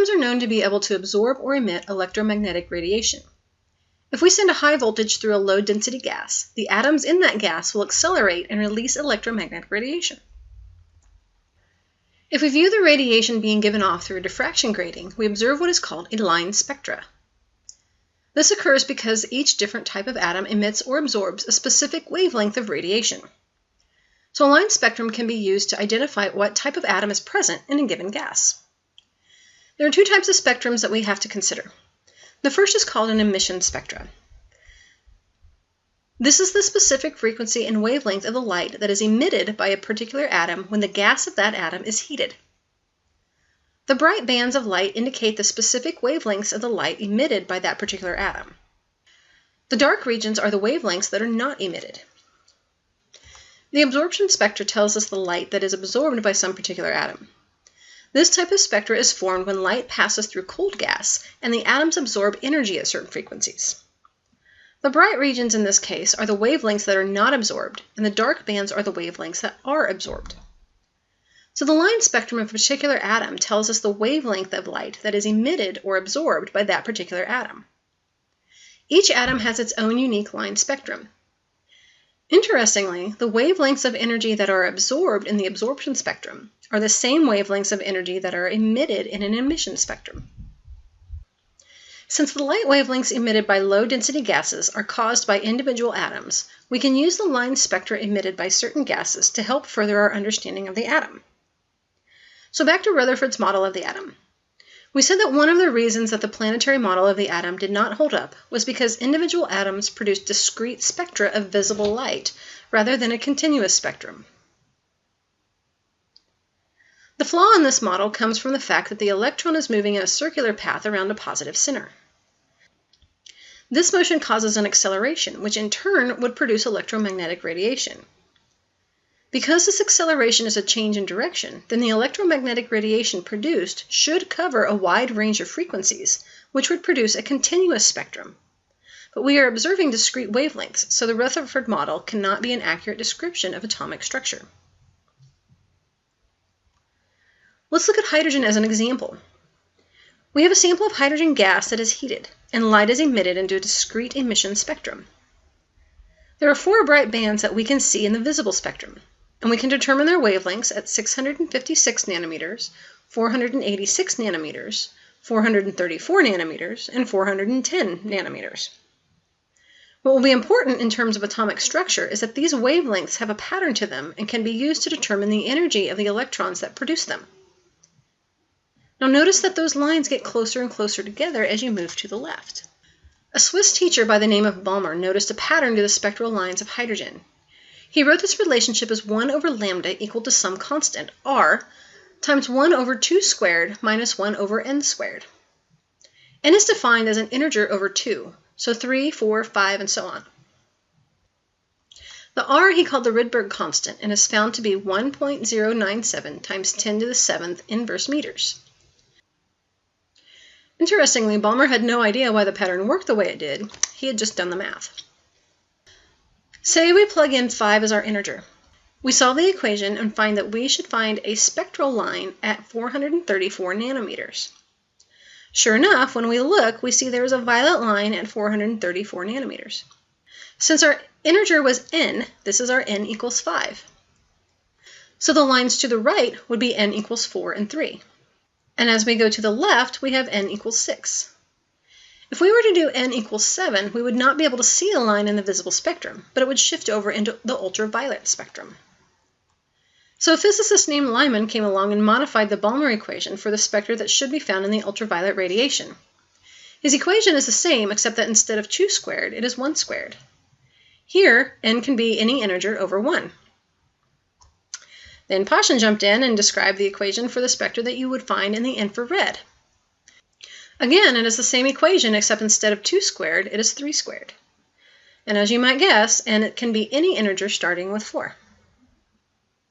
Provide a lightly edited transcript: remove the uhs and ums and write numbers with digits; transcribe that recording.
atoms are known to be able to absorb or emit electromagnetic radiation. If we send a high voltage through a low-density gas, the atoms in that gas will accelerate and release electromagnetic radiation. If we view the radiation being given off through a diffraction grating, we observe what is called a line spectra. This occurs because each different type of atom emits or absorbs a specific wavelength of radiation. So a line spectrum can be used to identify what type of atom is present in a given gas. There are two types of spectrums that we have to consider. The first is called an emission spectra. This is the specific frequency and wavelength of the light that is emitted by a particular atom when the gas of that atom is heated. The bright bands of light indicate the specific wavelengths of the light emitted by that particular atom. The dark regions are the wavelengths that are not emitted. The absorption spectra tells us the light that is absorbed by some particular atom. This type of spectra is formed when light passes through cold gas and the atoms absorb energy at certain frequencies. The bright regions in this case are the wavelengths that are not absorbed, and the dark bands are the wavelengths that are absorbed. So the line spectrum of a particular atom tells us the wavelength of light that is emitted or absorbed by that particular atom. Each atom has its own unique line spectrum. Interestingly, the wavelengths of energy that are absorbed in the absorption spectrum are the same wavelengths of energy that are emitted in an emission spectrum. Since the light wavelengths emitted by low-density gases are caused by individual atoms, we can use the line spectra emitted by certain gases to help further our understanding of the atom. So back to Rutherford's model of the atom. We said that one of the reasons that the planetary model of the atom did not hold up was because individual atoms produced discrete spectra of visible light rather than a continuous spectrum. The flaw in this model comes from the fact that the electron is moving in a circular path around a positive center. This motion causes an acceleration, which in turn would produce electromagnetic radiation. Because this acceleration is a change in direction, then the electromagnetic radiation produced should cover a wide range of frequencies, which would produce a continuous spectrum. But we are observing discrete wavelengths, so the Rutherford model cannot be an accurate description of atomic structure. Let's look at hydrogen as an example. We have a sample of hydrogen gas that is heated, and light is emitted into a discrete emission spectrum. There are 4 bright bands that we can see in the visible spectrum, and we can determine their wavelengths at 656 nanometers, 486 nanometers, 434 nanometers, and 410 nanometers. What will be important in terms of atomic structure is that these wavelengths have a pattern to them and can be used to determine the energy of the electrons that produce them. Now notice that those lines get closer and closer together as you move to the left. A Swiss teacher by the name of Balmer noticed a pattern to the spectral lines of hydrogen. He wrote this relationship as 1 over lambda equal to some constant, r, times 1 over 2 squared minus 1 over n squared. N is defined as an integer over 2, so 3, 4, 5, and so on. The r he called the Rydberg constant and is found to be 1.097 times 10 to the 7th inverse meters. Interestingly, Balmer had no idea why the pattern worked the way it did. He had just done the math. Say we plug in 5 as our integer. We solve the equation and find that we should find a spectral line at 434 nanometers. Sure enough, when we look, we see there is a violet line at 434 nanometers. Since our integer was n, this is our n equals 5. So the lines to the right would be n equals 4 and 3. And as we go to the left, we have n equals 6. If we were to do n equals 7, we would not be able to see a line in the visible spectrum, but it would shift over into the ultraviolet spectrum. So a physicist named Lyman came along and modified the Balmer equation for the spectra that should be found in the ultraviolet radiation. His equation is the same, except that instead of 2 squared, it is 1 squared. Here, n can be any integer over 1. Then Paschen jumped in and described the equation for the spectra that you would find in the infrared. Again, it is the same equation, except instead of 2 squared, it is 3 squared. And as you might guess, n can be any integer starting with 4.